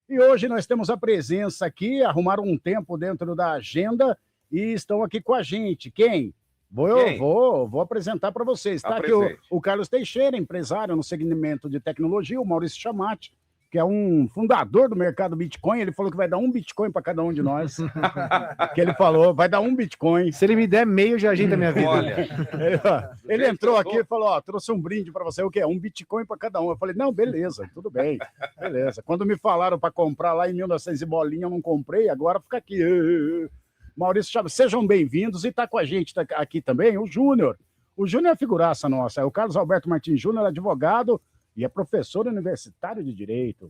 E hoje nós temos a presença aqui, arrumaram um tempo dentro da agenda e estão aqui com a gente. Quem? Vou apresentar para vocês. Está aqui o Carlos Teixeira, empresário no segmento de tecnologia, o Maurício Chamati, que é um fundador do mercado Bitcoin. Ele falou que vai dar um Bitcoin para cada um de nós. Que ele falou, vai dar um Bitcoin. Se ele me der meio, já ajeita a minha vida. Olha, ele entrou aqui e falou, trouxe um brinde para você. O quê? Um Bitcoin para cada um. Eu falei, não, beleza, tudo bem. Beleza. Quando me falaram para comprar lá em 1900 e bolinha, eu não comprei. Agora fica aqui. Maurício Chaves, sejam bem-vindos. E está com a gente aqui também o Júnior. O Júnior é figuraça nossa. É o Carlos Alberto Martins Júnior, advogado, e é professor universitário de Direito.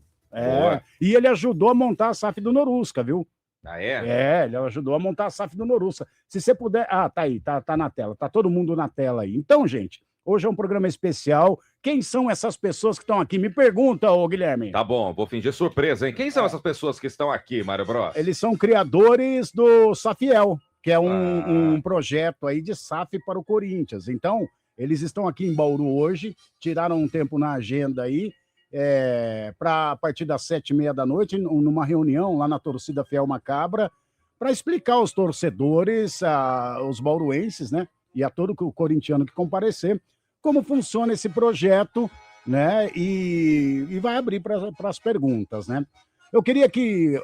E ele ajudou a montar a SAF do Norusca, viu? Ah, é? Ele ajudou a montar a SAF do Norusca. Se você puder... tá aí, tá na tela. Tá todo mundo na tela aí. Então, gente, hoje é um programa especial. Quem são essas pessoas que estão aqui? Me pergunta, ô Guilherme. Tá bom, vou fingir surpresa, hein? Quem são essas pessoas que estão aqui, Mário Bros? Eles são criadores do Safiel, que é um projeto aí de SAF para o Corinthians. Então... eles estão aqui em Bauru hoje, tiraram um tempo na agenda aí, para a partir das 7h30 da noite, numa reunião lá na torcida Fiel Macabra, para explicar aos torcedores, aos bauruenses, né, e a todo o corintiano que comparecer, como funciona esse projeto, né, e vai abrir para as perguntas, né. Eu queria que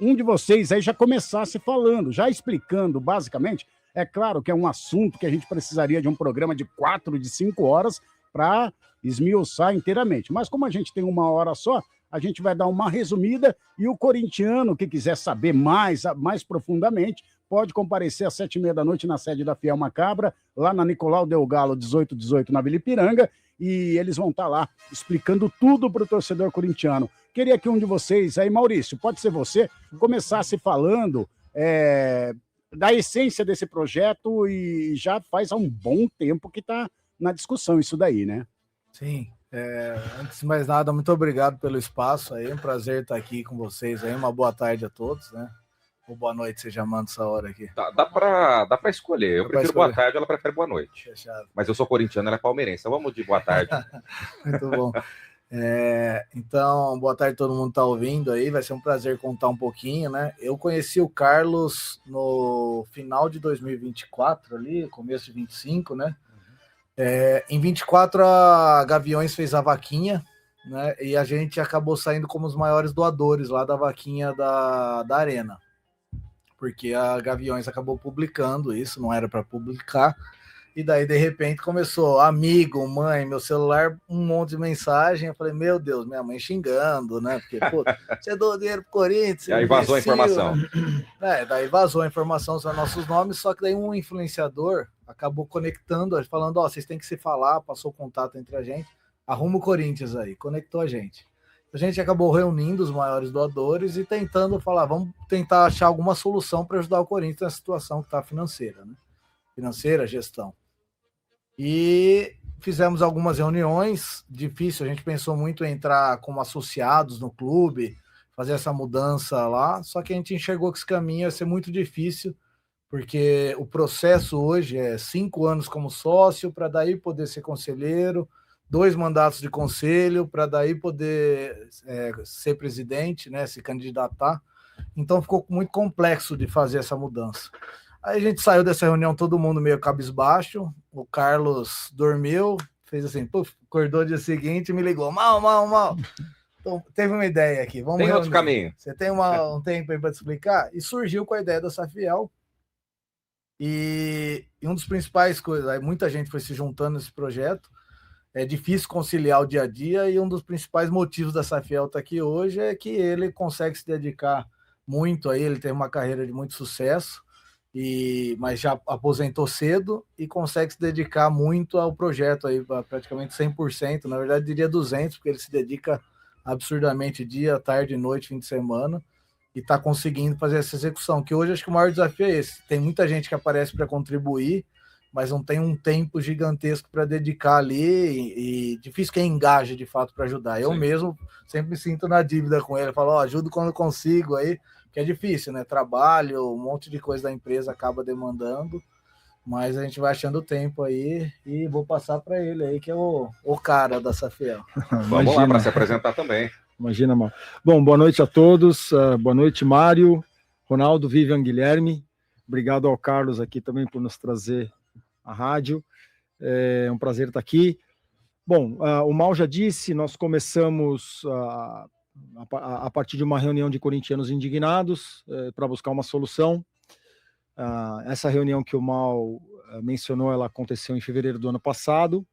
um de vocês aí já começasse falando, já explicando basicamente. É claro que é um assunto que a gente precisaria de um programa de 4, de 5 horas para esmiuçar inteiramente. Mas como a gente tem 1 hora só, a gente vai dar uma resumida e o corintiano que quiser saber mais profundamente pode comparecer às 7h30 da noite na sede da Fiel Macabra, lá na Nicolau Delgado 1818, na Vila Ipiranga, e eles vão estar lá explicando tudo para o torcedor corintiano. Queria que um de vocês, aí Maurício, pode ser você, começasse falando... da essência desse projeto, e já faz há um bom tempo que está na discussão isso daí, né? Sim. Antes de mais nada, muito obrigado pelo espaço aí, um prazer estar aqui com vocês aí, uma boa tarde a todos, né? Ou boa noite, você já manda essa hora aqui. Dá pra escolher. Eu prefiro boa tarde, ela prefere boa noite. Fechado. Mas eu sou corintiano, ela é palmeirense, então vamos de boa tarde. Muito bom. Então, boa tarde a todo mundo que está ouvindo aí, vai ser um prazer contar um pouquinho, né? Eu conheci o Carlos no final de 2024, ali, começo de 25, né? Em 24 a Gaviões fez a vaquinha, né? E a gente acabou saindo como os maiores doadores lá da vaquinha da Arena, porque a Gaviões acabou publicando isso, não era para publicar. E daí, de repente, começou amigo, mãe, meu celular, um monte de mensagem. Eu falei, meu Deus, minha mãe xingando, né? Porque, pô, você doou dinheiro pro Corinthians. E aí vazou a informação. Daí vazou a informação sobre nossos nomes, só que daí um influenciador acabou conectando, falando, vocês têm que se falar, passou o contato entre a gente, arruma o Corinthians aí, conectou a gente. A gente acabou reunindo os maiores doadores e tentando falar, vamos tentar achar alguma solução para ajudar o Corinthians na situação que está financeira, né? Financeira, gestão. E fizemos algumas reuniões, difícil, a gente pensou muito em entrar como associados no clube, fazer essa mudança lá, só que a gente enxergou que esse caminho ia ser muito difícil, porque o processo hoje é 5 anos como sócio, para daí poder ser conselheiro, 2 mandatos de conselho, para daí poder ser presidente, né, se candidatar. Então ficou muito complexo de fazer essa mudança. Aí a gente saiu dessa reunião, todo mundo meio cabisbaixo, o Carlos dormiu, fez assim, acordou no dia seguinte e me ligou, mal. Então, teve uma ideia aqui, vamos tem reunir. outro caminho. Você tem um tempo aí para te explicar? E surgiu com a ideia da Safiel, e um dos principais coisas, aí muita gente foi se juntando nesse projeto, é difícil conciliar o dia a dia, e um dos principais motivos da Safiel estar aqui hoje é que ele consegue se dedicar muito aí, ele tem uma carreira de muito sucesso, mas já aposentou cedo e consegue se dedicar muito ao projeto aí, praticamente 100%, na verdade diria 200%, porque ele se dedica absurdamente dia, tarde, noite, fim de semana, e está conseguindo fazer essa execução, que hoje acho que o maior desafio é esse. Tem muita gente que aparece para contribuir, mas não tem um tempo gigantesco para dedicar ali, e difícil quem engaje de fato para ajudar. Eu mesmo sempre me sinto na dívida com ele, falo, ajudo quando consigo aí, que é difícil, né? Trabalho, um monte de coisa da empresa acaba demandando, mas a gente vai achando tempo aí e vou passar para ele aí, que é o cara da Safiel. Vamos lá para se apresentar também. Imagina, mal. Bom, boa noite a todos. Boa noite, Mário, Ronaldo, Vivian, Guilherme. Obrigado ao Carlos aqui também por nos trazer à rádio. É um prazer estar aqui. Bom, o Mal já disse, nós começamos a partir de uma reunião de corintianos indignados para buscar uma solução. Essa reunião que o Mal mencionou, ela aconteceu em fevereiro do ano passado.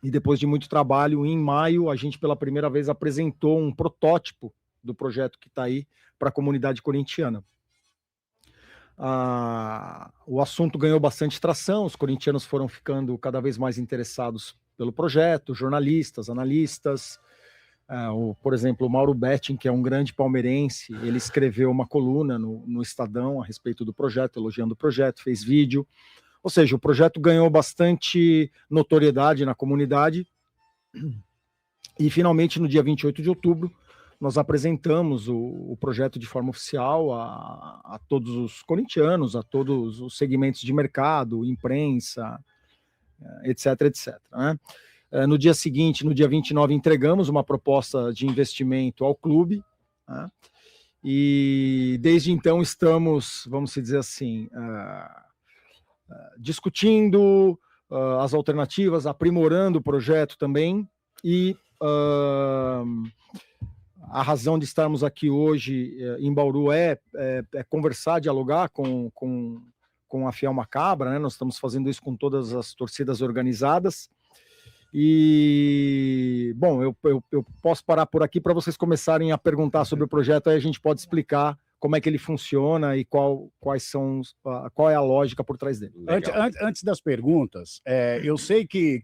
E depois de muito trabalho, em maio, a gente pela primeira vez apresentou um protótipo do projeto que está aí para a comunidade corintiana. O assunto ganhou bastante tração, os corintianos foram ficando cada vez mais interessados pelo projeto, jornalistas, analistas. Por exemplo, o Mauro Betting, que é um grande palmeirense, ele escreveu uma coluna no Estadão a respeito do projeto, elogiando o projeto, fez vídeo. Ou seja, o projeto ganhou bastante notoriedade na comunidade e, finalmente, no dia 28 de outubro, nós apresentamos o projeto de forma oficial a todos os corintianos, a todos os segmentos de mercado, imprensa, etc, etc. Né? No dia seguinte, no dia 29, entregamos uma proposta de investimento ao clube, né? E desde então estamos, vamos dizer assim, discutindo as alternativas, aprimorando o projeto também, e a razão de estarmos aqui hoje em Bauru é conversar, dialogar com a Fiel Macabra, né? Nós estamos fazendo isso com todas as torcidas organizadas. E, bom, eu posso parar por aqui para vocês começarem a perguntar sobre o projeto, aí a gente pode explicar como é que ele funciona e qual é a lógica por trás dele. Antes das perguntas, eu sei que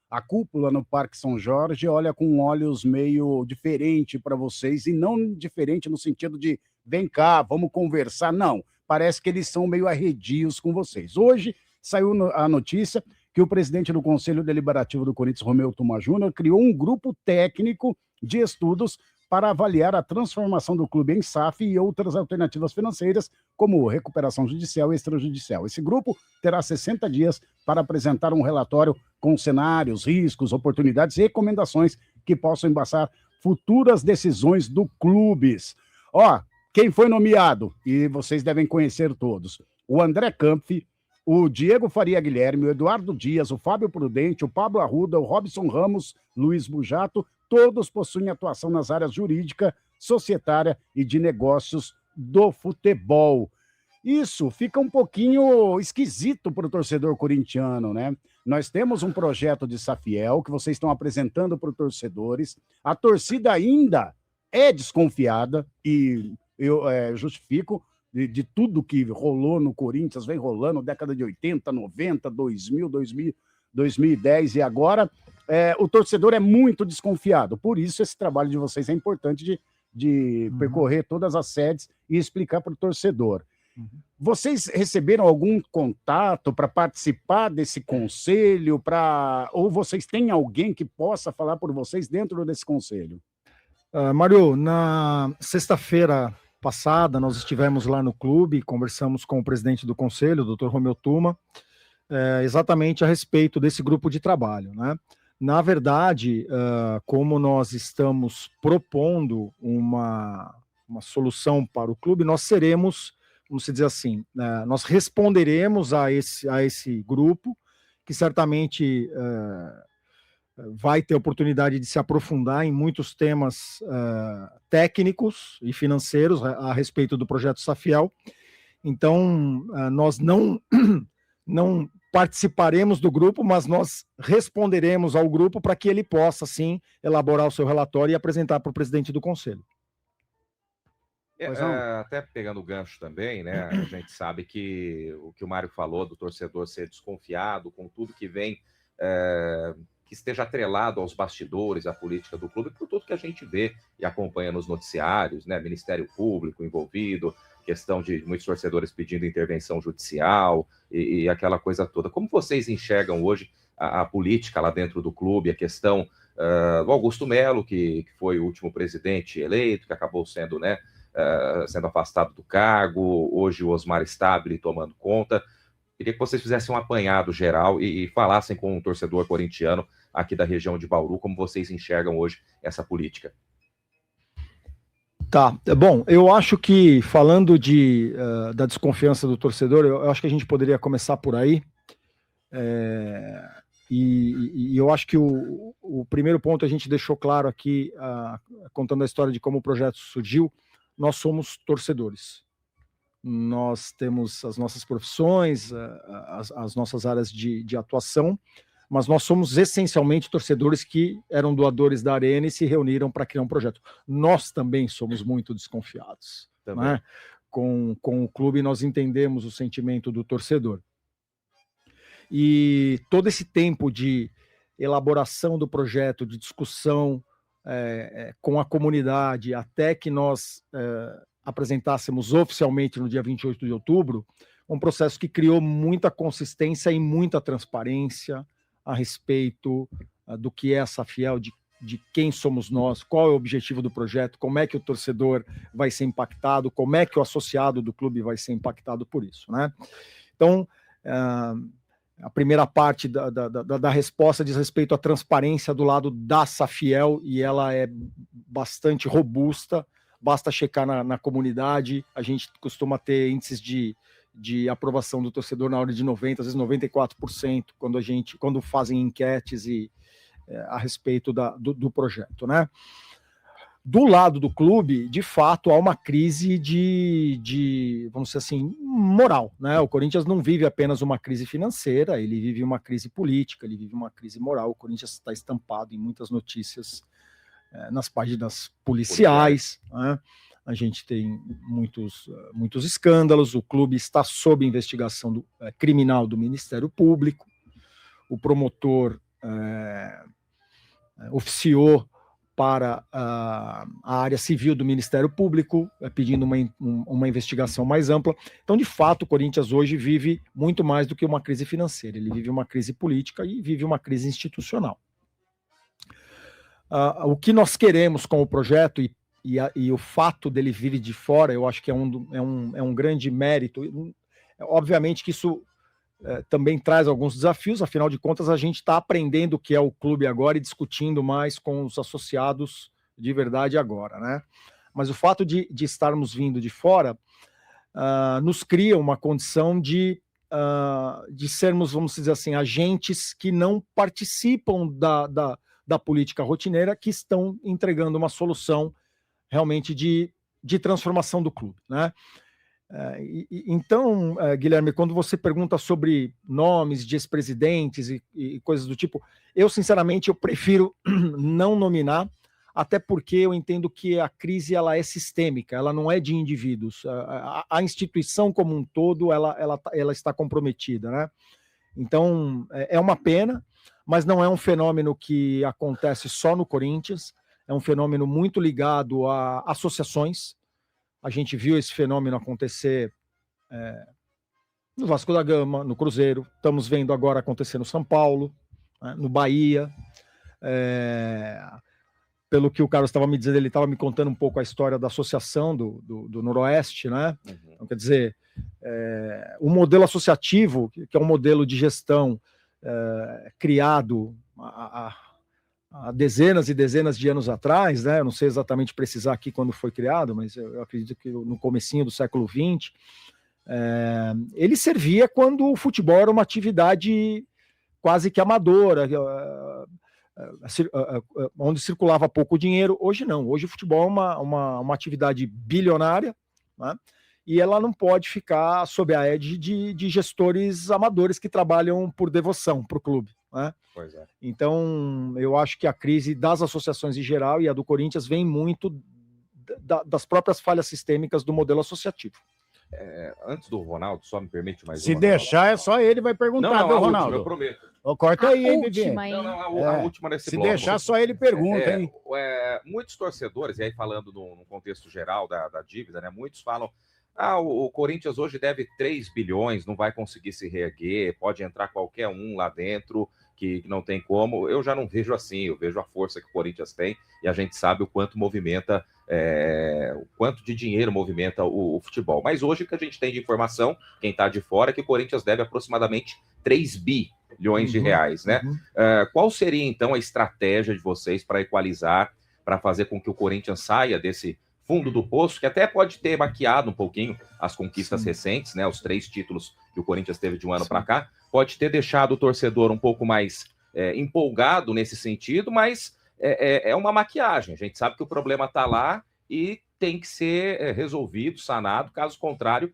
a cúpula no Parque São Jorge olha com olhos meio diferente para vocês, e não diferente no sentido de vem cá, vamos conversar, não. Parece que eles são meio arredios com vocês. Hoje saiu a notícia que o presidente do Conselho Deliberativo do Corinthians, Romeu Tuma Júnior, criou um grupo técnico de estudos para avaliar a transformação do clube em SAF e outras alternativas financeiras, como recuperação judicial e extrajudicial. Esse grupo terá 60 dias para apresentar um relatório com cenários, riscos, oportunidades e recomendações que possam embasar futuras decisões do clubes. Quem foi nomeado, e vocês devem conhecer todos, o André Kampf, o Diego Faria Guilherme, o Eduardo Dias, o Fábio Prudente, o Pablo Arruda, o Robson Ramos, Luiz Bujato, todos possuem atuação nas áreas jurídica, societária e de negócios do futebol. Isso fica um pouquinho esquisito para o torcedor corintiano, né? Nós temos um projeto de Safiel que vocês estão apresentando para os torcedores. A torcida ainda é desconfiada, e eu justifico, de tudo que rolou no Corinthians, vem rolando, década de 80, 90, 2000, 2010, e agora o torcedor é muito desconfiado. Por isso, esse trabalho de vocês é importante de percorrer todas as sedes e explicar para o torcedor. Vocês receberam algum contato para participar desse conselho? Ou vocês têm alguém que possa falar por vocês dentro desse conselho? Mário, na sexta-feira passada, nós estivemos lá no clube, conversamos com o presidente do conselho, o Dr. Romeu Tuma, exatamente a respeito desse grupo de trabalho, né? Na verdade, como nós estamos propondo uma solução para o clube, nós seremos, vamos dizer assim, nós responderemos a esse grupo, que certamente vai ter oportunidade de se aprofundar em muitos temas técnicos e financeiros a respeito do projeto Safiel. Então, nós não participaremos do grupo, mas nós responderemos ao grupo para que ele possa, sim, elaborar o seu relatório e apresentar para o presidente do conselho. Até pegando o gancho também, né? A gente sabe que o que o Mário falou do torcedor ser desconfiado com tudo que vem, que esteja atrelado aos bastidores, à política do clube, por tudo que a gente vê e acompanha nos noticiários, né? Ministério Público envolvido, questão de muitos torcedores pedindo intervenção judicial e aquela coisa toda. Como vocês enxergam hoje a política lá dentro do clube, a questão do Augusto Melo, que foi o último presidente eleito, que acabou sendo, né, sendo afastado do cargo, hoje o Osmar Stabile tomando conta. Queria que vocês fizessem um apanhado geral e falassem com o torcedor corintiano aqui da região de Bauru, como vocês enxergam hoje essa política. Tá, bom, eu acho que falando da desconfiança do torcedor, eu acho que a gente poderia começar por aí. E eu acho que o primeiro ponto a gente deixou claro aqui, contando a história de como o projeto surgiu. Nós somos torcedores. Nós temos as nossas profissões, as nossas áreas de atuação, mas nós somos essencialmente torcedores que eram doadores da Arena e se reuniram para criar um projeto. Nós também somos muito desconfiados. Né? Com o clube, nós entendemos o sentimento do torcedor. E todo esse tempo de elaboração do projeto, de discussão com a comunidade, até que nós apresentássemos oficialmente no dia 28 de outubro, um processo que criou muita consistência e muita transparência a respeito do que é a Safiel, de quem somos nós, qual é o objetivo do projeto, como é que o torcedor vai ser impactado, como é que o associado do clube vai ser impactado por isso, né? Então, a primeira parte da resposta diz respeito à transparência do lado da Safiel, e ela é bastante robusta, basta checar na comunidade. A gente costuma ter índices de aprovação do torcedor na ordem de 90%, às vezes 94%, quando fazem enquetes a respeito do projeto, né? Do lado do clube, de fato, há uma crise vamos dizer assim, moral, né? O Corinthians não vive apenas uma crise financeira, ele vive uma crise política, ele vive uma crise moral. O Corinthians está estampado em muitas notícias nas páginas policiais, né? A gente tem muitos escândalos, o clube está sob investigação criminal do Ministério Público, o promotor oficiou para a área civil do Ministério Público, pedindo uma investigação mais ampla. Então, de fato, o Corinthians hoje vive muito mais do que uma crise financeira, ele vive uma crise política e vive uma crise institucional. O que nós queremos com o projeto e o fato dele vir de fora, eu acho que é um grande mérito. Obviamente que isso também traz alguns desafios, afinal de contas a gente está aprendendo o que é o clube agora e discutindo mais com os associados de verdade agora, né? Mas o fato de estarmos vindo de fora nos cria uma condição de sermos, vamos dizer assim, agentes que não participam da política rotineira, que estão entregando uma solução realmente de transformação do clube, né? Então, Guilherme, quando você pergunta sobre nomes de ex-presidentes e coisas do tipo, eu, sinceramente, eu prefiro não nominar, até porque eu entendo que a crise ela é sistêmica, ela não é de indivíduos. A instituição como um todo, ela está comprometida, né? Então, é uma pena, mas não é um fenômeno que acontece só no Corinthians, é um fenômeno muito ligado a associações. A gente viu esse fenômeno acontecer no Vasco da Gama, no Cruzeiro, estamos vendo agora acontecer no São Paulo, né, no Bahia. Pelo que o Carlos estava me dizendo, ele estava me contando um pouco a história da associação do Noroeste, né? Uhum. Então, quer dizer, o modelo associativo, que é um modelo de gestão criado há dezenas e dezenas de anos atrás, né? Eu não sei exatamente precisar aqui quando foi criado, mas eu acredito que no comecinho do século XX, ele servia quando o futebol era uma atividade quase que amadora, onde circulava pouco dinheiro. Hoje não, hoje o futebol é uma atividade bilionária, né? E ela não pode ficar sob a égide de gestores amadores que trabalham por devoção para o clube, né? Pois é. Então, eu acho que a crise das associações em geral e a do Corinthians vem muito das próprias falhas sistêmicas do modelo associativo. Antes do Ronaldo, só me permite mais Se deixar, é só ele vai perguntar, viu, Ronaldo? Última, eu prometo. Corta aí, hein, Vivi? A última nesse bloco. Se deixar, só ele pergunta, hein? Muitos torcedores, e aí falando no contexto geral da dívida, né? Muitos falam, o Corinthians hoje deve 3 bilhões, não vai conseguir se reerguer, pode entrar qualquer um lá dentro, que não tem como. Eu já não vejo assim, eu vejo a força que o Corinthians tem e a gente sabe o quanto movimenta, o quanto de dinheiro movimenta o futebol. Mas hoje o que a gente tem de informação, quem está de fora, é que o Corinthians deve aproximadamente 3 bi milhões de reais, né? Qual seria, então, a estratégia de vocês para equalizar, para fazer com que o Corinthians saia desse fundo do poço, que até pode ter maquiado um pouquinho as conquistas recentes, né? Os 3 títulos que o Corinthians teve de um ano para cá, pode ter deixado o torcedor um pouco mais empolgado nesse sentido, mas é uma maquiagem. A gente sabe que o problema está lá e tem que ser resolvido, sanado, caso contrário,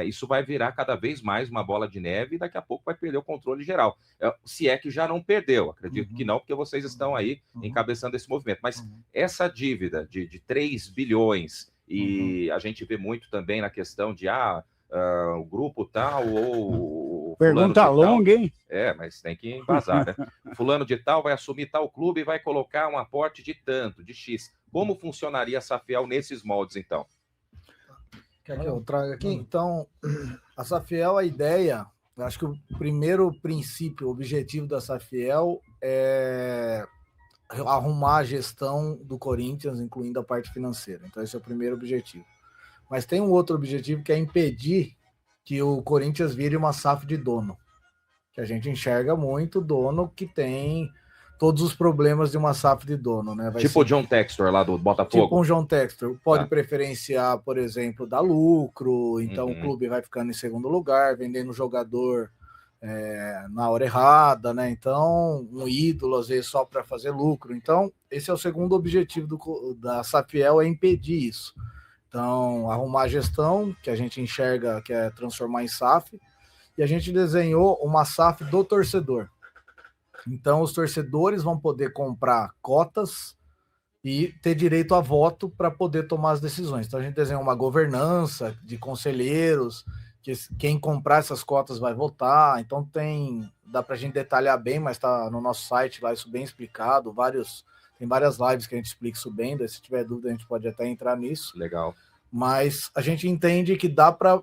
isso vai virar cada vez mais uma bola de neve e daqui a pouco vai perder o controle geral. Se é que já não perdeu, acredito que não, porque vocês estão aí encabeçando esse movimento. Mas essa dívida de 3 bilhões, e a gente vê muito também na questão de o grupo tal ou pergunta longa, hein? Mas tem que embasar, né? Fulano de tal vai assumir tal clube e vai colocar um aporte de tanto, de X. Como funcionaria a Safiel nesses moldes, então? Quer que eu traga aqui? Então, a Safiel, a ideia, eu acho que o primeiro princípio, o objetivo da Safiel é arrumar a gestão do Corinthians, incluindo a parte financeira. Então, esse é o primeiro objetivo. Mas tem um outro objetivo que é impedir que o Corinthians vire uma SAF de dono. Que a gente enxerga muito dono que tem todos os problemas de uma SAF de dono, né? Tipo o John Textor lá do Botafogo. Tipo um John Textor. Pode preferenciar, por exemplo, dar lucro, então o clube vai ficando em segundo lugar, vendendo jogador na hora errada, né? Então, um ídolo, às vezes, só para fazer lucro. Então, esse é o segundo objetivo da Safiel, é impedir isso. Então, arrumar a gestão, que a gente enxerga que é transformar em SAF, e a gente desenhou uma SAF do torcedor. Então, os torcedores vão poder comprar cotas e ter direito a voto para poder tomar as decisões. Então, a gente desenhou uma governança de conselheiros, que quem comprar essas cotas vai votar. Então, dá para a gente detalhar bem, mas está no nosso site lá isso bem explicado. Tem várias lives que a gente explica isso bem. Daí, se tiver dúvida, a gente pode até entrar nisso. Legal. Mas a gente entende que dá para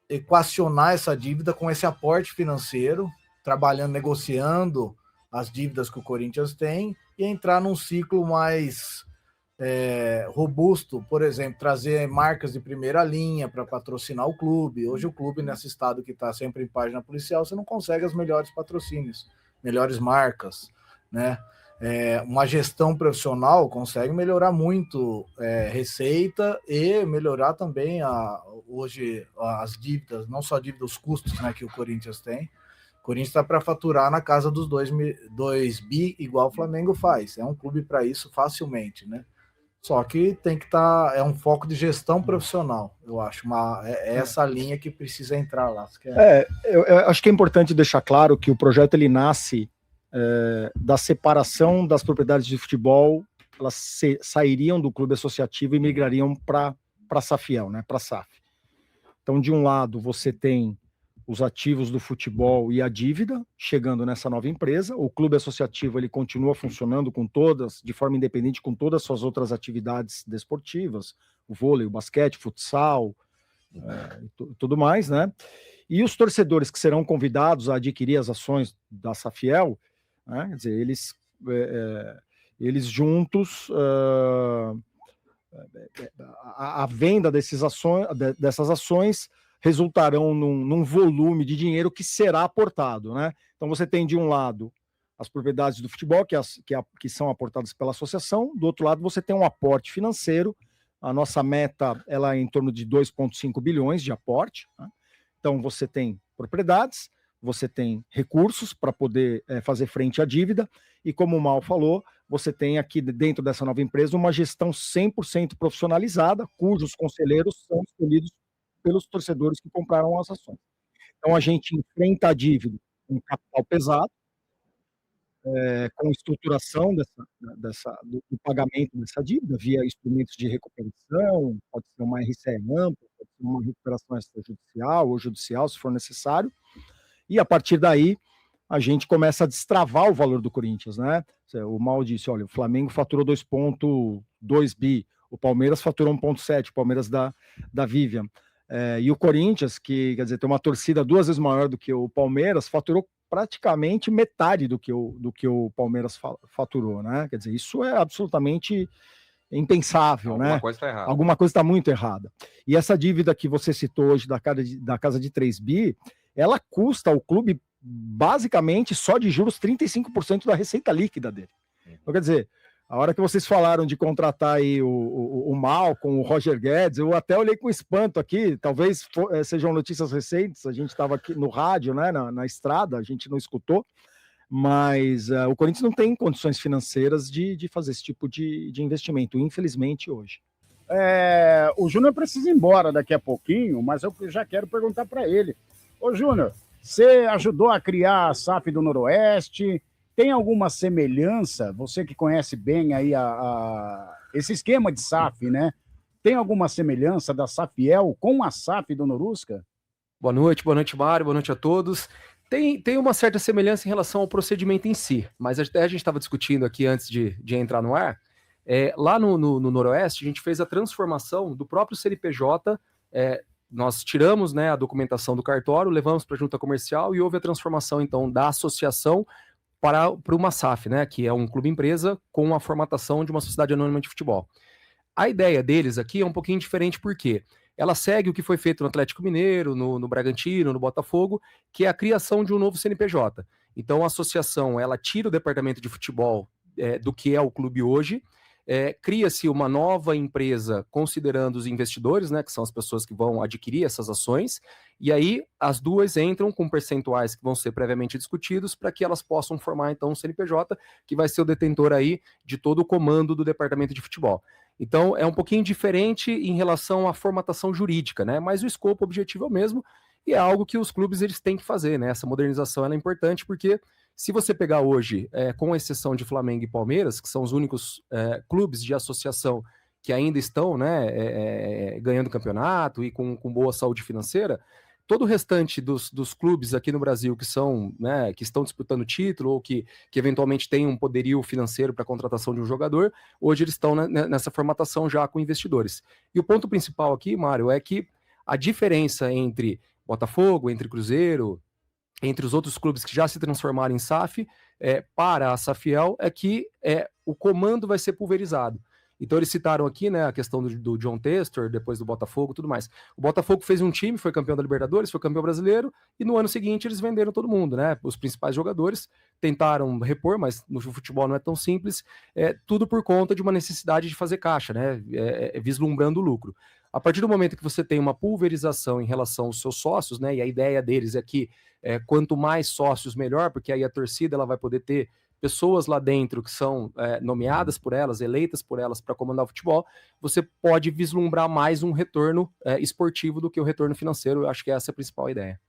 equacionar essa dívida com esse aporte financeiro, trabalhando, negociando as dívidas que o Corinthians tem e entrar num ciclo mais robusto, por exemplo, trazer marcas de primeira linha para patrocinar o clube. Hoje o clube, nesse estado que está sempre em página policial, você não consegue os melhores patrocínios, melhores marcas, né? Uma gestão profissional consegue melhorar muito receita e melhorar também hoje as dívidas, não só dívidas, os custos, né, que o Corinthians tem. O Corinthians está para faturar na casa dos 2 bi, igual o Flamengo faz. É um clube para isso facilmente, né? Só que tem que estar... É um foco de gestão profissional, eu acho. É essa linha que precisa entrar lá. Eu acho que é importante deixar claro que o projeto ele nasce da separação das propriedades de futebol. Elas sairiam do clube associativo e migrariam para a Safiel, né? Para a SAF. Então, de um lado, você tem os ativos do futebol e a dívida chegando nessa nova empresa. O clube associativo ele continua funcionando de forma independente, com todas as suas outras atividades desportivas, o vôlei, o basquete, futsal, tudo mais, né? E os torcedores que serão convidados a adquirir as ações da Safiel, né? Quer dizer, eles juntos, a venda dessas ações resultarão num volume de dinheiro que será aportado, né? Então você tem de um lado as propriedades do futebol que são aportadas pela associação, do outro lado você tem um aporte financeiro. A nossa meta ela é em torno de 2,5 bilhões de aporte, né? Então você tem propriedades, você tem recursos para poder fazer frente à dívida e, como o Mal falou, você tem aqui dentro dessa nova empresa uma gestão 100% profissionalizada, cujos conselheiros são escolhidos pelos torcedores que compraram as ações. Então, a gente enfrenta a dívida com capital pesado, com estruturação do pagamento dessa dívida, via instrumentos de recuperação, pode ser uma RCE ampla, pode ser uma recuperação extrajudicial ou judicial, se for necessário, e a partir daí, a gente começa a destravar o valor do Corinthians, né? O Mal disse, olha, o Flamengo faturou 2,2 bi, o Palmeiras faturou 1,7, o Palmeiras da Vivian. E o Corinthians, que quer dizer, tem uma torcida 2 vezes maior do que o Palmeiras, faturou praticamente metade do que o Palmeiras faturou, né? Quer dizer, isso é absolutamente impensável, Alguma coisa está errada. Alguma coisa está muito errada. E essa dívida que você citou hoje da casa de 3 bi, ela custa ao clube basicamente, só de juros, 35% da receita líquida dele. Então, quer dizer, a hora que vocês falaram de contratar aí o Malcolm, o Roger Guedes, eu até olhei com espanto aqui, talvez sejam notícias recentes, a gente estava aqui no rádio, né, na estrada, a gente não escutou, mas o Corinthians não tem condições financeiras de fazer esse tipo de investimento, infelizmente, hoje. O Júnior precisa ir embora daqui a pouquinho, mas eu já quero perguntar para ele. Ô, Júnior, você ajudou a criar a SAF do Noroeste, tem alguma semelhança, você que conhece bem aí esse esquema de SAF, né? Tem alguma semelhança da Safiel com a SAF do Norusca? Boa noite, Mário, boa noite a todos. Tem uma certa semelhança em relação ao procedimento em si, mas até a gente estava discutindo aqui antes de entrar no ar. Lá no Noroeste, a gente fez a transformação do próprio CNPJ, nós tiramos, né, a documentação do cartório, levamos para a junta comercial e houve a transformação, então, da associação para uma SAF, né, que é um clube-empresa com a formatação de uma sociedade anônima de futebol. A ideia deles aqui é um pouquinho diferente, porque ela segue o que foi feito no Atlético Mineiro, no Bragantino, no Botafogo, que é a criação de um novo CNPJ. Então, a associação, ela tira o departamento de futebol do que é o clube hoje, cria-se uma nova empresa considerando os investidores, né, que são as pessoas que vão adquirir essas ações, e aí as duas entram com percentuais que vão ser previamente discutidos para que elas possam formar então um CNPJ que vai ser o detentor aí de todo o comando do departamento de futebol. Então é um pouquinho diferente em relação à formatação jurídica, né, mas o escopo objetivo é o mesmo e é algo que os clubes eles têm que fazer, né, essa modernização ela é importante porque se você pegar hoje, com exceção de Flamengo e Palmeiras, que são os únicos clubes de associação que ainda estão, né, ganhando campeonato e com boa saúde financeira, todo o restante dos clubes aqui no Brasil que são, né, que estão disputando título ou que eventualmente têm um poderio financeiro para a contratação de um jogador, hoje eles estão nessa formatação já com investidores. E o ponto principal aqui, Mário, é que a diferença entre Botafogo, entre Cruzeiro, entre os outros clubes que já se transformaram em SAF, para a Safiel, é que o comando vai ser pulverizado. Então eles citaram aqui, né, a questão do John Textor, depois do Botafogo e tudo mais. O Botafogo fez um time, foi campeão da Libertadores, foi campeão brasileiro, e no ano seguinte eles venderam todo mundo, né? Os principais jogadores tentaram repor, mas no futebol não é tão simples, tudo por conta de uma necessidade de fazer caixa, né? Vislumbrando o lucro. A partir do momento que você tem uma pulverização em relação aos seus sócios, né, e a ideia deles é que quanto mais sócios, melhor, porque aí a torcida ela vai poder ter pessoas lá dentro que são nomeadas por elas, eleitas por elas para comandar o futebol, você pode vislumbrar mais um retorno esportivo do que o retorno financeiro. Eu acho que essa é a principal ideia.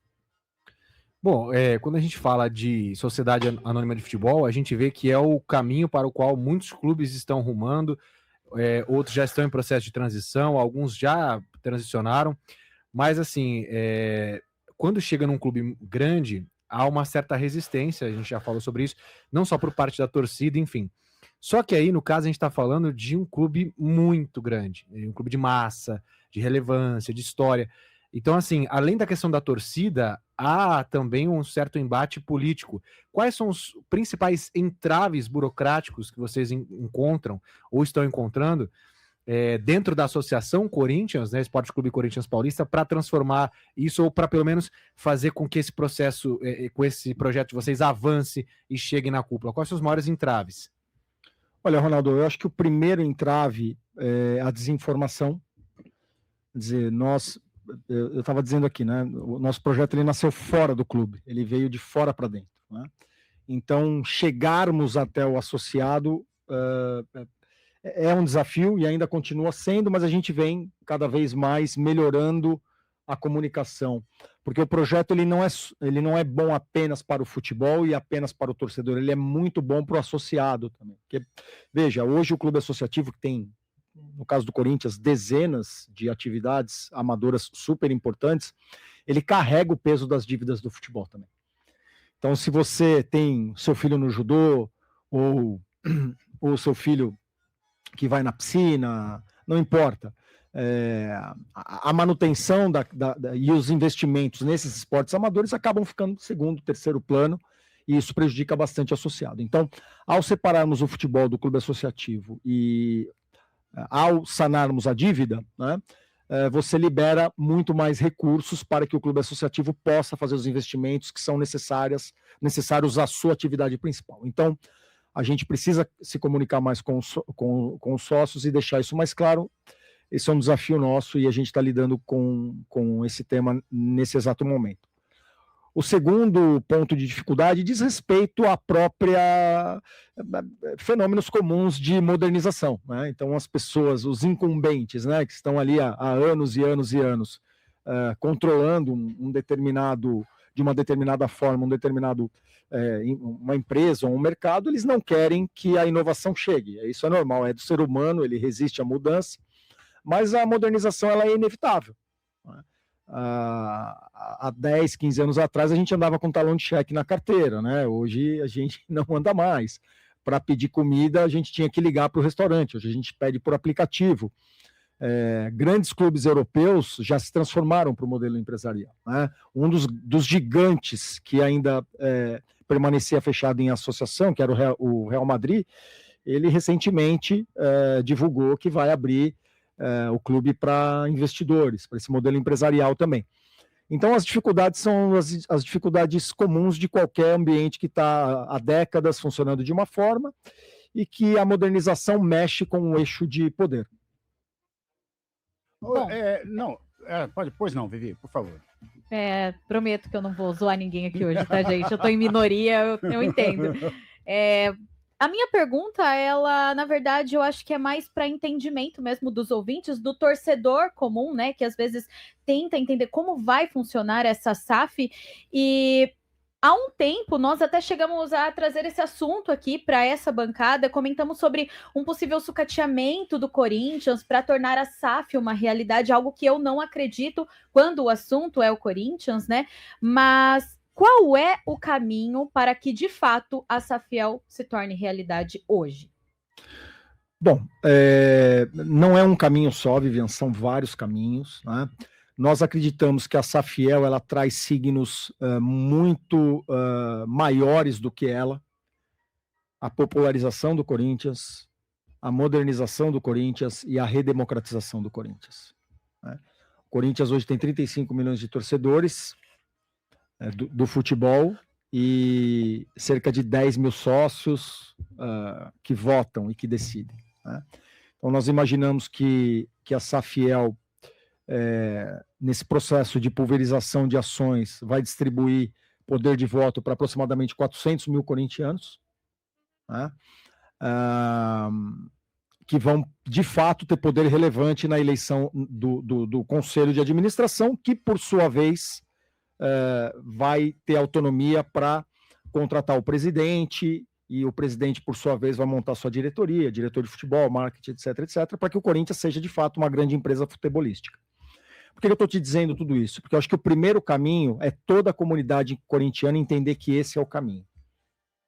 Bom, quando a gente fala de sociedade anônima de futebol, a gente vê que é o caminho para o qual muitos clubes estão rumando, outros já estão em processo de transição, alguns já transicionaram, mas assim, quando chega num clube grande, há uma certa resistência, a gente já falou sobre isso, não só por parte da torcida, enfim. Só que aí, no caso, a gente está falando de um clube muito grande, um clube de massa, de relevância, de história. Então, assim, além da questão da torcida, há também um certo embate político. Quais são os principais entraves burocráticos que vocês encontram ou estão encontrando dentro da Associação Corinthians, né, Esporte Clube Corinthians Paulista, para transformar isso ou para pelo menos fazer com que esse processo, com esse projeto de vocês avance e chegue na cúpula? Quais são os maiores entraves? Olha, Ronaldo, eu acho que o primeiro entrave é a desinformação. Quer dizer, eu estava dizendo aqui, né, o nosso projeto ele nasceu fora do clube, ele veio de fora para dentro, né? Então, chegarmos até o associado é um desafio e ainda continua sendo, mas a gente vem cada vez mais melhorando a comunicação, porque o projeto ele não é bom apenas para o futebol e apenas para o torcedor, ele é muito bom para o associado também. Porque, veja, hoje o clube associativo que tem, no caso do Corinthians, dezenas de atividades amadoras super importantes, ele carrega o peso das dívidas do futebol também. Então, se você tem seu filho no judô ou seu filho que vai na piscina, não importa. A manutenção e os investimentos nesses esportes amadores acabam ficando segundo, terceiro plano, e isso prejudica bastante o associado. Então, ao separarmos o futebol do clube associativo e ao sanarmos a dívida, né, você libera muito mais recursos para que o clube associativo possa fazer os investimentos que são necessários à sua atividade principal. Então, a gente precisa se comunicar mais com os sócios e deixar isso mais claro. Esse é um desafio nosso e a gente está lidando com esse tema nesse exato momento. O segundo ponto de dificuldade diz respeito à própria fenômenos comuns de modernização, né? Então, as pessoas, os incumbentes, né, que estão ali há anos e anos e anos, controlando de uma determinada forma, uma empresa ou um mercado, eles não querem que a inovação chegue. Isso é normal, é do ser humano, ele resiste à mudança, mas a modernização ela é inevitável, né? Há 10, 15 anos atrás a gente andava com talão de cheque na carteira, né? Hoje a gente não anda mais. Para pedir comida a gente tinha que ligar para o restaurante, hoje a gente pede por aplicativo. Grandes clubes europeus já se transformaram para o modelo empresarial, né? Um dos gigantes que ainda permanecia fechado em associação, que era o Real Madrid, ele recentemente divulgou que vai abrir o clube para investidores, para esse modelo empresarial também. Então, as dificuldades são as dificuldades comuns de qualquer ambiente que está há décadas funcionando de uma forma e que a modernização mexe com o eixo de poder. Pois não, Vivi, por favor. Prometo que eu não vou zoar ninguém aqui hoje, tá, gente? Eu estou em minoria, eu entendo. A minha pergunta, ela, na verdade, eu acho que é mais para entendimento mesmo dos ouvintes, do torcedor comum, né? Que às vezes tenta entender como vai funcionar essa SAF. E há um tempo, nós até chegamos a trazer esse assunto aqui para essa bancada, comentamos sobre um possível sucateamento do Corinthians para tornar a SAF uma realidade, algo que eu não acredito quando o assunto é o Corinthians, né? Mas qual é o caminho para que, de fato, a Safiel se torne realidade hoje? Bom, não é um caminho só, Vivian, são vários caminhos, né? Nós acreditamos que a Safiel ela traz signos muito maiores do que ela: a popularização do Corinthians, a modernização do Corinthians e a redemocratização do Corinthians, né? O Corinthians hoje tem 35 milhões de torcedores do futebol e cerca de 10 mil sócios que votam e que decidem, né? Então nós imaginamos que a Safiel, nesse processo de pulverização de ações, vai distribuir poder de voto para aproximadamente 400 mil corintianos, né? Que vão, de fato, ter poder relevante na eleição do Conselho de Administração, que, por sua vez, vai ter autonomia para contratar o presidente, e o presidente, por sua vez, vai montar sua diretoria, diretor de futebol, marketing, etc., para que o Corinthians seja, de fato, uma grande empresa futebolística. Por que eu estou te dizendo tudo isso? Porque eu acho que o primeiro caminho é toda a comunidade corintiana entender que esse é o caminho,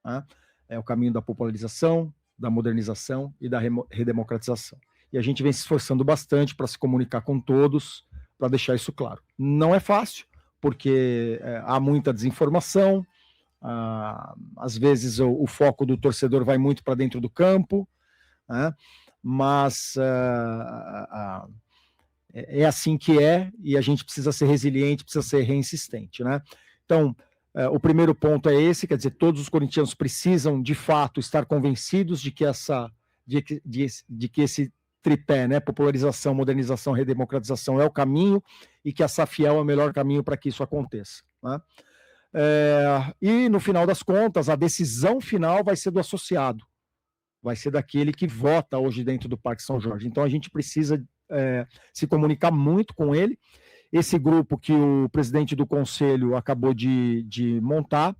né? É o caminho da popularização, da modernização e da redemocratização. E a gente vem se esforçando bastante para se comunicar com todos, para deixar isso claro. Não é fácil, porque há muita desinformação, às vezes o foco do torcedor vai muito para dentro do campo, né? Mas é assim que é, e a gente precisa ser resiliente, precisa ser reinsistente, né? Então, o primeiro ponto é esse, quer dizer, todos os corintianos precisam, de fato, estar convencidos de que esse tripé, né, popularização, modernização, redemocratização, é o caminho, e que a Safiel é o melhor caminho para que isso aconteça, né? E, no final das contas, a decisão final vai ser do associado, vai ser daquele que vota hoje dentro do Parque São Jorge. Então, a gente precisa se comunicar muito com ele. Esse grupo que o presidente do conselho acabou de montar,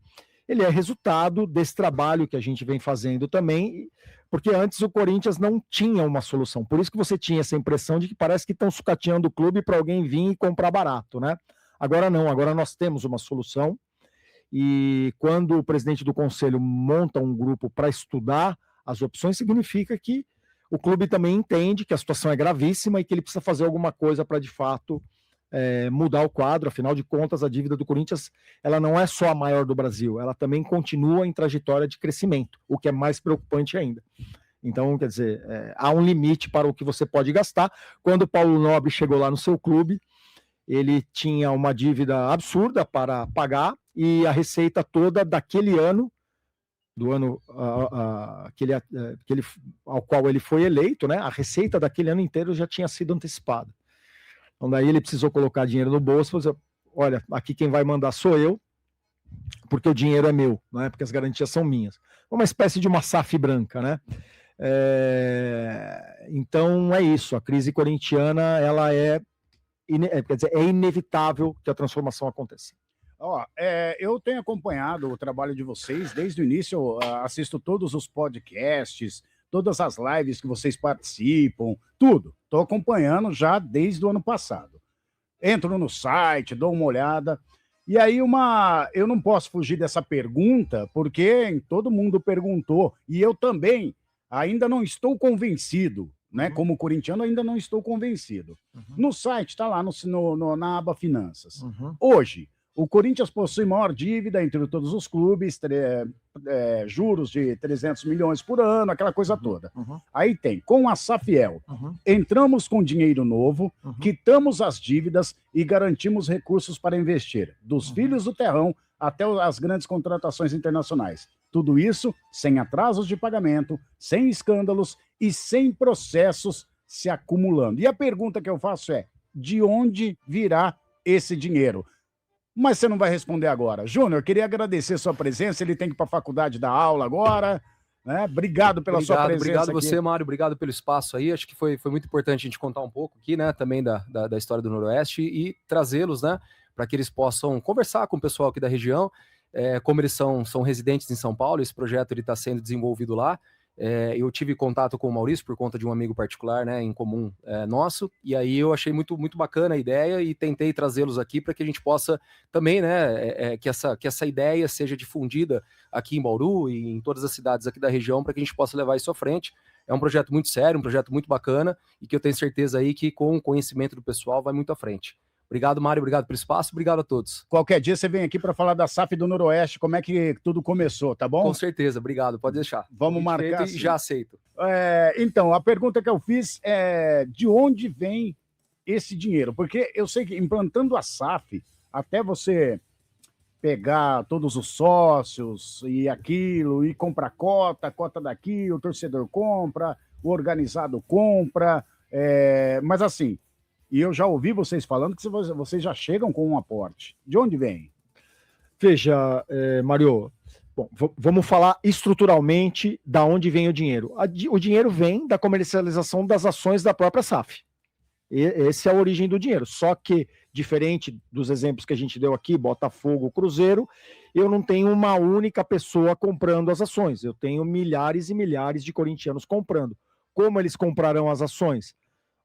ele é resultado desse trabalho que a gente vem fazendo também, porque antes o Corinthians não tinha uma solução. Por isso que você tinha essa impressão de que parece que estão sucateando o clube para alguém vir e comprar barato, né? Agora não, agora nós temos uma solução, e quando o presidente do conselho monta um grupo para estudar as opções, significa que o clube também entende que a situação é gravíssima e que ele precisa fazer alguma coisa para, de fato, mudar o quadro. Afinal de contas, a dívida do Corinthians, ela não é só a maior do Brasil, ela também continua em trajetória de crescimento, o que é mais preocupante ainda. Então, quer dizer, há um limite para o que você pode gastar. Quando o Paulo Nobre chegou lá no seu clube, ele tinha uma dívida absurda para pagar e a receita toda daquele ano, do ano ao qual ele foi eleito, né? A receita daquele ano inteiro já tinha sido antecipada. Então, daí ele precisou colocar dinheiro no bolso e falou: olha, aqui quem vai mandar sou eu, porque o dinheiro é meu, né? Porque as garantias são minhas. Uma espécie de uma SAF branca, né? Então é isso. A crise corintiana, ela quer dizer, é inevitável que a transformação aconteça. Eu tenho acompanhado o trabalho de vocês desde o início. Eu assisto todos os podcasts, todas as lives que vocês participam, tudo. Estou acompanhando já desde o ano passado. Entro no site, dou uma olhada. E aí eu não posso fugir dessa pergunta, porque todo mundo perguntou, e eu também ainda não estou convencido, né? Como corintiano, ainda não estou convencido. No site, está lá na aba Finanças. Hoje, o Corinthians possui maior dívida entre todos os clubes, juros de 300 milhões por ano, aquela coisa toda. Aí tem, com a Safiel, entramos com dinheiro novo, quitamos as dívidas e garantimos recursos para investir, dos filhos do terrão até as grandes contratações internacionais. Tudo isso sem atrasos de pagamento, sem escândalos e sem processos se acumulando. E a pergunta que eu faço é, de onde virá esse dinheiro? Mas você não vai responder agora. Júnior, queria agradecer sua presença. Ele tem que ir para a faculdade dar aula agora. Né? Obrigado pela sua presença. Obrigado aqui. você, Mário. Obrigado pelo espaço aí. Acho que foi muito importante a gente contar um pouco aqui, né? Também da história do Noroeste e trazê-los, né? Para que eles possam conversar com o pessoal aqui da região. Como eles são residentes em São Paulo, esse projeto está sendo desenvolvido lá. Eu tive contato com o Maurício por conta de um amigo particular, né, em comum nosso, e aí eu achei muito bacana a ideia e tentei trazê-los aqui para que a gente possa também, né, que essa ideia seja difundida aqui em Bauru e em todas as cidades aqui da região, para que a gente possa levar isso à frente. É um projeto muito sério, um projeto muito bacana e que eu tenho certeza aí que com o conhecimento do pessoal vai muito à frente. Obrigado, Mário, obrigado pelo espaço, obrigado a todos. Qualquer dia você vem aqui para falar da SAF do Noroeste, como é que tudo começou, tá bom? Com certeza, obrigado, pode deixar. Vamos marcar. E já aceito. Então, a pergunta que eu fiz é de onde vem esse dinheiro? Porque eu sei que implantando a SAF, até você pegar todos os sócios e aquilo, e comprar cota daqui, o torcedor compra, o organizado compra, mas assim... E eu já ouvi vocês falando que vocês já chegam com um aporte. De onde vem? Veja, Mário, bom, vamos falar estruturalmente da onde vem o dinheiro. O dinheiro vem da comercialização das ações da própria SAF. Essa é a origem do dinheiro. Só que, diferente dos exemplos que a gente deu aqui, Botafogo, Cruzeiro, eu não tenho uma única pessoa comprando as ações. Eu tenho milhares e milhares de corintianos comprando. Como eles comprarão as ações?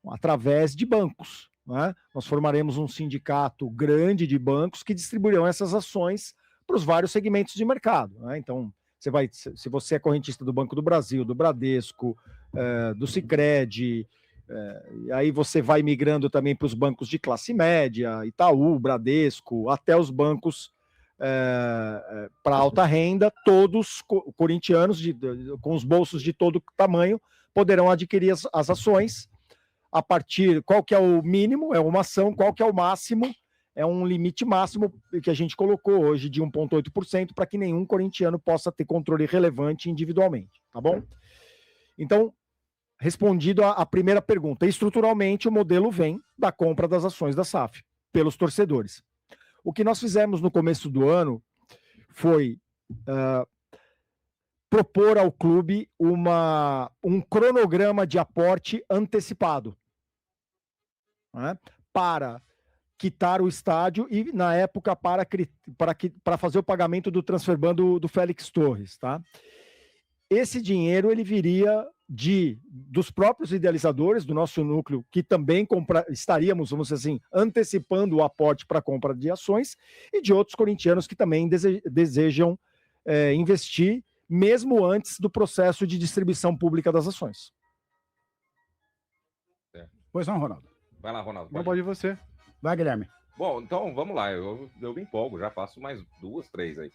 Através de bancos. Né? Nós formaremos um sindicato grande de bancos que distribuirão essas ações para os vários segmentos de mercado. Né? Então, se você é correntista do Banco do Brasil, do Bradesco, do Sicredi, e aí você vai migrando também para os bancos de classe média, Itaú, Bradesco, até os bancos para alta renda, todos corintianos com os bolsos de todo tamanho poderão adquirir as ações. A partir, qual que é o mínimo? É uma ação, qual que é o máximo? É um limite máximo que a gente colocou hoje de 1,8% para que nenhum corintiano possa ter controle relevante individualmente, tá bom? Então, respondido a primeira pergunta, estruturalmente o modelo vem da compra das ações da SAF pelos torcedores. O que nós fizemos no começo do ano foi propor ao clube um cronograma de aporte antecipado, né, para quitar o estádio e, na época, para fazer o pagamento do transferban do Félix Torres. Tá? Esse dinheiro ele viria dos próprios idealizadores do nosso núcleo, que também estaríamos, vamos dizer assim, antecipando o aporte para a compra de ações, e de outros corintianos que também desejam investir, mesmo antes do processo de distribuição pública das ações. Pois não, Ronaldo. Vai lá, Ronaldo. Não pode ir você. Vai, Guilherme. Bom, então vamos lá. Eu me empolgo, já faço mais 2, 3 aí.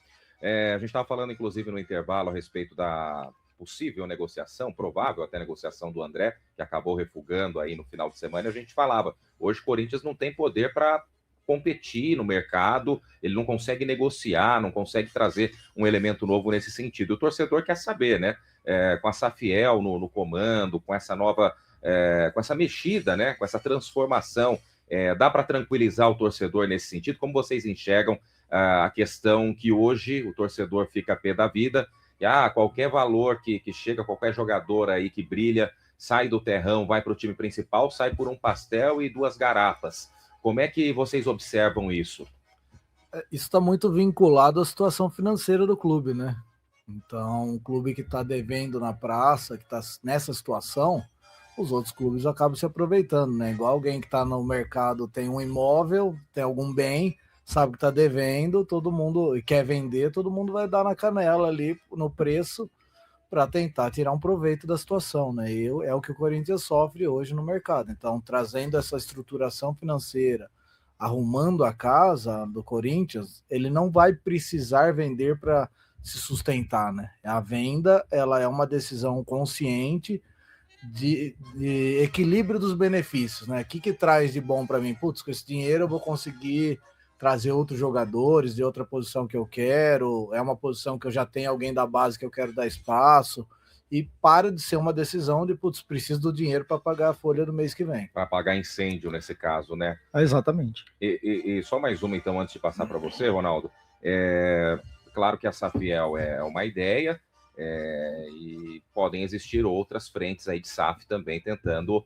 A gente estava falando, inclusive, no intervalo a respeito da possível negociação, provável até negociação do André, que acabou refugando aí no final de semana, a gente falava, hoje o Corinthians não tem poder para competir no mercado, ele não consegue negociar, não consegue trazer um elemento novo nesse sentido. O torcedor quer saber, né? Com a Safiel no comando, com essa nova, com essa mexida, né? Com essa transformação, dá para tranquilizar o torcedor nesse sentido? Como vocês enxergam a questão que hoje o torcedor fica a pé da vida, e qualquer valor que chega, qualquer jogador aí que brilha, sai do terrão, vai para o time principal, sai por um pastel e 2 garrafas. Como é que vocês observam isso? Isso está muito vinculado à situação financeira do clube, né? Então, o clube que está devendo na praça, que está nessa situação, os outros clubes acabam se aproveitando, né? Igual alguém que está no mercado, tem um imóvel, tem algum bem, sabe que está devendo, todo mundo e quer vender, todo mundo vai dar na canela ali no preço para tentar tirar um proveito da situação, né? E é o que o Corinthians sofre hoje no mercado. Então, trazendo essa estruturação financeira, arrumando a casa do Corinthians, ele não vai precisar vender para se sustentar, né? A venda, ela é uma decisão consciente de equilíbrio dos benefícios, né? O que traz de bom para mim? Putz, com esse dinheiro eu vou conseguir trazer outros jogadores de outra posição que eu quero, é uma posição que eu já tenho alguém da base que eu quero dar espaço, e para de ser uma decisão de, putz, preciso do dinheiro para pagar a folha do mês que vem. Para pagar incêndio nesse caso, né? Exatamente. E só mais uma, então, antes de passar para você, Ronaldo. Claro que a Safiel é uma ideia, e podem existir outras frentes aí de SAF também tentando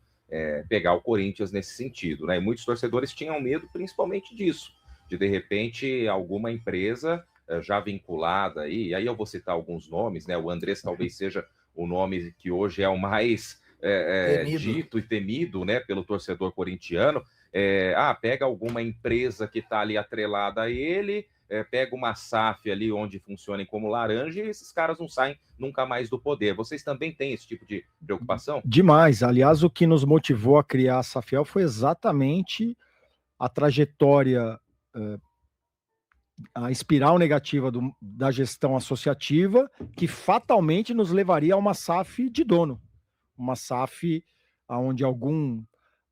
pegar o Corinthians nesse sentido, né? E muitos torcedores tinham medo principalmente disso, de repente alguma empresa já vinculada aí, e aí eu vou citar alguns nomes, né? O Andrés talvez seja o nome que hoje é o mais dito e temido, né, pelo torcedor corintiano. Pega alguma empresa que está ali atrelada a ele, pega uma SAF ali onde funcionem como laranja, e esses caras não saem nunca mais do poder. Vocês também têm esse tipo de preocupação? Demais. Aliás, o que nos motivou a criar a Safiel foi exatamente a trajetória, a espiral negativa da gestão associativa, que fatalmente nos levaria a uma SAF de dono. Uma SAF onde algum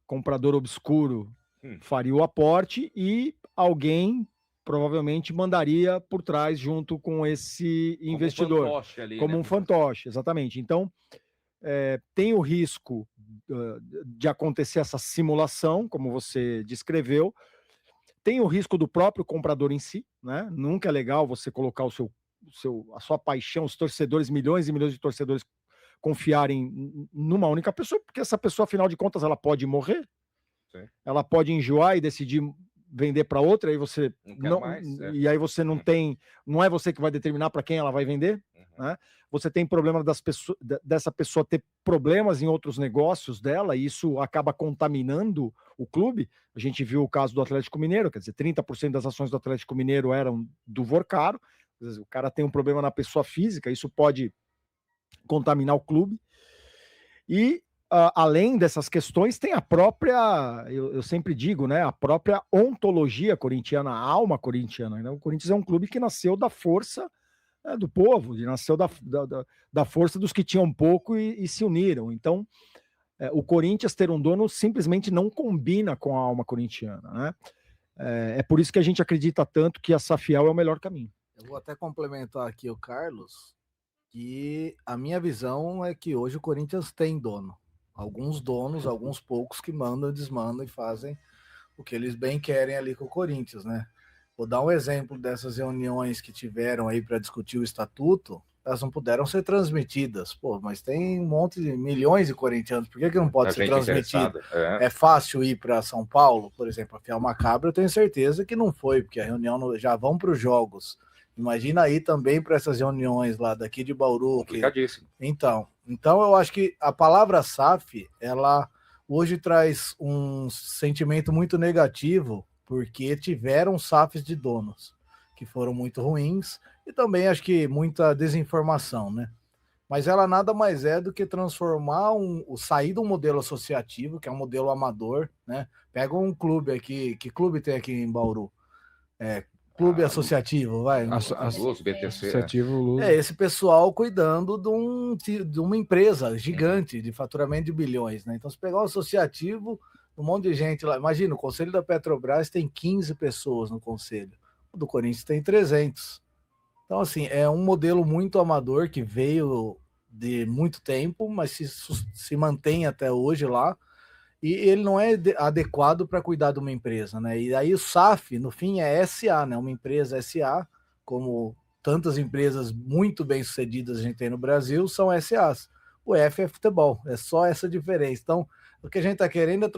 comprador obscuro faria o aporte e alguém provavelmente mandaria por trás junto com esse investidor. Um fantoche ali, como, né? Um fantoche, exatamente. Então, tem o risco de acontecer essa simulação, como você descreveu. Tem o risco do próprio comprador em si, né? Nunca é legal você colocar a sua paixão, os torcedores, milhões e milhões de torcedores, confiarem numa única pessoa, porque essa pessoa, afinal de contas, ela pode morrer. Sim. Ela pode enjoar e decidir vender para outra, aí você e aí você não tem, não é você que vai determinar para quem ela vai vender, né? Você tem problema dessa pessoa ter problemas em outros negócios dela, e isso acaba contaminando o clube. A gente viu o caso do Atlético Mineiro, quer dizer, 30% das ações do Atlético Mineiro eram do Vorcaro. O cara tem um problema na pessoa física, isso pode contaminar o clube. E além dessas questões, tem a própria, eu sempre digo, né, a própria ontologia corintiana, a alma corintiana, né? O Corinthians é um clube que nasceu da força do povo, nasceu da força dos que tinham pouco e se uniram. Então, o Corinthians ter um dono simplesmente não combina com a alma corintiana, né? É por isso que a gente acredita tanto que a Safiel é o melhor caminho. Eu vou até complementar aqui o Carlos, que a minha visão é que hoje o Corinthians tem dono. Alguns donos, alguns poucos que mandam, desmandam e fazem o que eles bem querem ali com o Corinthians, né? Vou dar um exemplo dessas reuniões que tiveram aí para discutir o estatuto. Elas não puderam ser transmitidas. Pô, mas tem um monte de milhões de corintianos, por que não pode ser transmitido? É fácil ir para São Paulo, por exemplo, a Fiel Macabra, eu tenho certeza que não foi, porque a reunião já vão para os jogos. Imagina aí também para essas reuniões lá daqui de Bauru. Complicadíssimo. Então eu acho que a palavra SAF, ela hoje traz um sentimento muito negativo, porque tiveram SAFs de donos que foram muito ruins, e também acho que muita desinformação, né? Mas ela nada mais é do que transformar sair de um modelo associativo, que é um modelo amador, né? Pega um clube aqui, que clube tem aqui em Bauru? clube associativo, vai. Luz, BTC. Associativo Luz. Esse pessoal cuidando de uma empresa gigante de faturamento de bilhões, né? Então, se pegar o associativo, um monte de gente lá. Imagina, o conselho da Petrobras tem 15 pessoas no conselho. O do Corinthians tem 300. Então, assim, é um modelo muito amador que veio de muito tempo, mas se mantém até hoje lá. E ele não é adequado para cuidar de uma empresa, né? E aí o SAF, no fim, é SA, né? Uma empresa SA, como tantas empresas muito bem sucedidas a gente tem no Brasil, são SAs. O F é futebol, é só essa diferença. Então, o que a gente está querendo é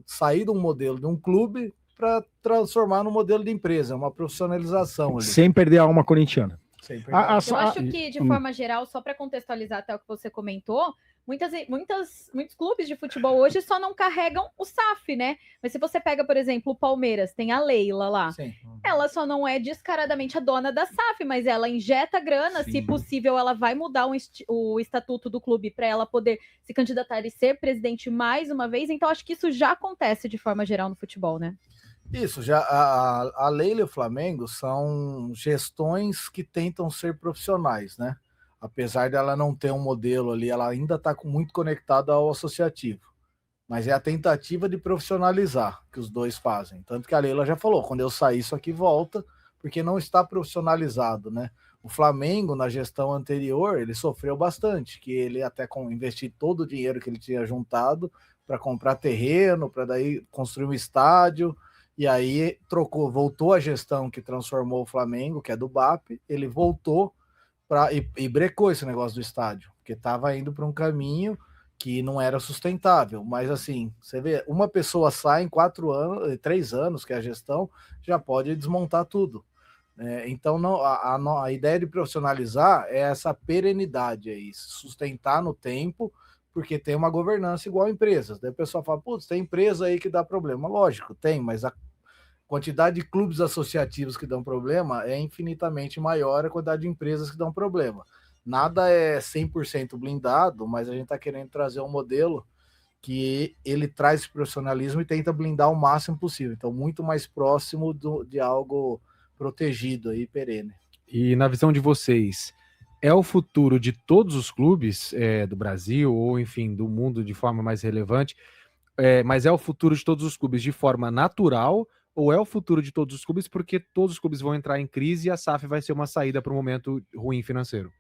sair de um modelo de um clube para transformar no modelo de empresa, uma profissionalização ali. Sem perder a alma corintiana. Eu acho que, de forma geral, só para contextualizar até o que você comentou, muitos clubes de futebol hoje só não carregam o SAF, né? Mas se você pega, por exemplo, o Palmeiras, tem a Leila lá. Sim. Ela só não é descaradamente a dona da SAF, mas ela injeta grana, se possível, ela vai mudar o estatuto do clube para ela poder se candidatar e ser presidente mais uma vez. Então, acho que isso já acontece de forma geral no futebol, né? Isso, já a Leila e o Flamengo são gestões que tentam ser profissionais, né? Apesar dela não ter um modelo ali, ela ainda está muito conectada ao associativo. Mas é a tentativa de profissionalizar que os dois fazem. Tanto que a Leila já falou, quando eu sair isso aqui volta, porque não está profissionalizado, né? O Flamengo, na gestão anterior, ele sofreu bastante, que ele até investir todo o dinheiro que ele tinha juntado para comprar terreno, para daí construir um estádio. E aí voltou a gestão que transformou o Flamengo, que é do BAP, ele voltou e brecou esse negócio do estádio, porque estava indo para um caminho que não era sustentável. Mas assim, você vê, uma pessoa sai em 3 anos, que é a gestão, já pode desmontar tudo. Então a ideia de profissionalizar é essa perenidade aí, sustentar no tempo, porque tem uma governança igual a empresas. Daí o pessoal fala, putz, tem empresa aí que dá problema. Lógico, tem, mas a quantidade de clubes associativos que dão problema é infinitamente maior a quantidade de empresas que dão problema. Nada é 100% blindado, mas a gente está querendo trazer um modelo que ele traz profissionalismo e tenta blindar o máximo possível. Então, muito mais próximo de algo protegido aí, perene. E na visão de vocês, é o futuro de todos os clubes do Brasil, ou enfim, do mundo de forma mais relevante, mas é o futuro de todos os clubes de forma natural, ou é o futuro de todos os clubes porque todos os clubes vão entrar em crise e a SAF vai ser uma saída para um momento ruim financeiro?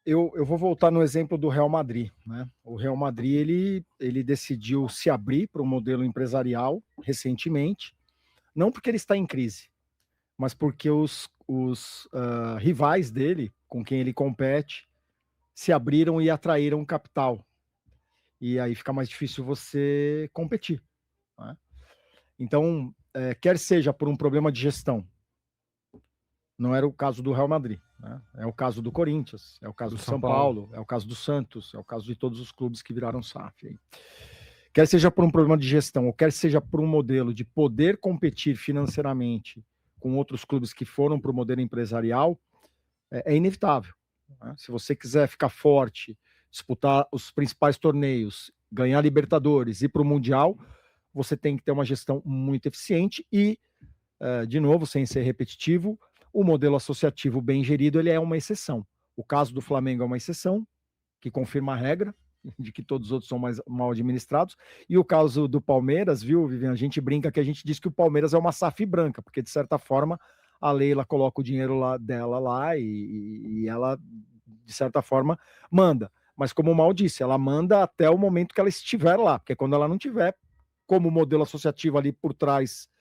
Eu vou voltar no exemplo do Real Madrid, né? O Real Madrid, ele decidiu se abrir para o modelo empresarial recentemente, não porque ele está em crise, mas porque os rivais dele, com quem ele compete, se abriram e atraíram capital. E aí fica mais difícil você competir, né? Então, quer seja por um problema de gestão, não era o caso do Real Madrid, né? É o caso do Corinthians, é o caso do São Paulo, é o caso do Santos, é o caso de todos os clubes que viraram SAF aí. Quer seja por um problema de gestão, ou quer seja por um modelo de poder competir financeiramente com outros clubes que foram para o modelo empresarial, é inevitável, né? Se você quiser ficar forte, disputar os principais torneios, ganhar Libertadores e ir para o Mundial, você tem que ter uma gestão muito eficiente e, de novo, sem ser repetitivo, o modelo associativo bem gerido ele é uma exceção. O caso do Flamengo é uma exceção, que confirma a regra de que todos os outros são mais mal administrados. E o caso do Palmeiras, viu, Vivian? A gente brinca que a gente diz que o Palmeiras é uma SAF branca, porque, de certa forma, a Leila coloca o dinheiro dela lá e ela, de certa forma, manda. Mas, como o Mal disse, ela manda até o momento que ela estiver lá, porque quando ela não tiver, como o modelo associativo ali por trás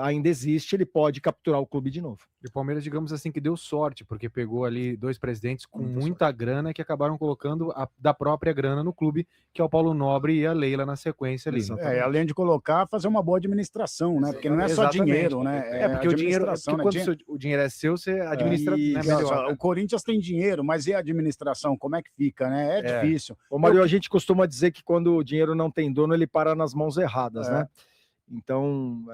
ainda existe, ele pode capturar o clube de novo. E o Palmeiras, digamos assim, que deu sorte, porque pegou ali 2 presidentes com muita grana que acabaram colocando da própria grana no clube, que é o Paulo Nobre e a Leila na sequência ali. Além de colocar, fazer uma boa administração, né? Porque não é só dinheiro, né? Porque o dinheiro, quando o dinheiro é seu, você administra melhor. O Corinthians tem dinheiro, mas e a administração? Como é que fica, né? É difícil. Ô, Mário, a gente costuma dizer que quando o dinheiro não tem dono, ele para nas mãos erradas, né? Então,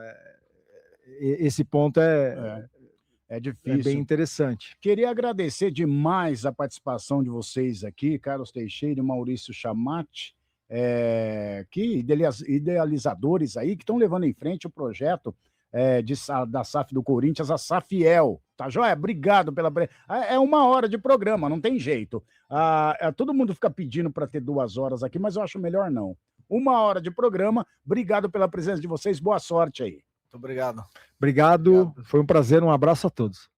esse ponto é difícil. É bem interessante. Queria agradecer demais a participação de vocês aqui, Carlos Teixeira e Maurício Chamati, que idealizadores aí, que estão levando em frente o projeto da SAF do Corinthians, a Safiel. Tá joia? Obrigado pela... É 1 hora de programa, não tem jeito. Todo mundo fica pedindo para ter 2 horas aqui, mas eu acho melhor não. 1 hora de programa. Obrigado pela presença de vocês. Boa sorte aí. Muito obrigado. Obrigado. Foi um prazer. Um abraço a todos.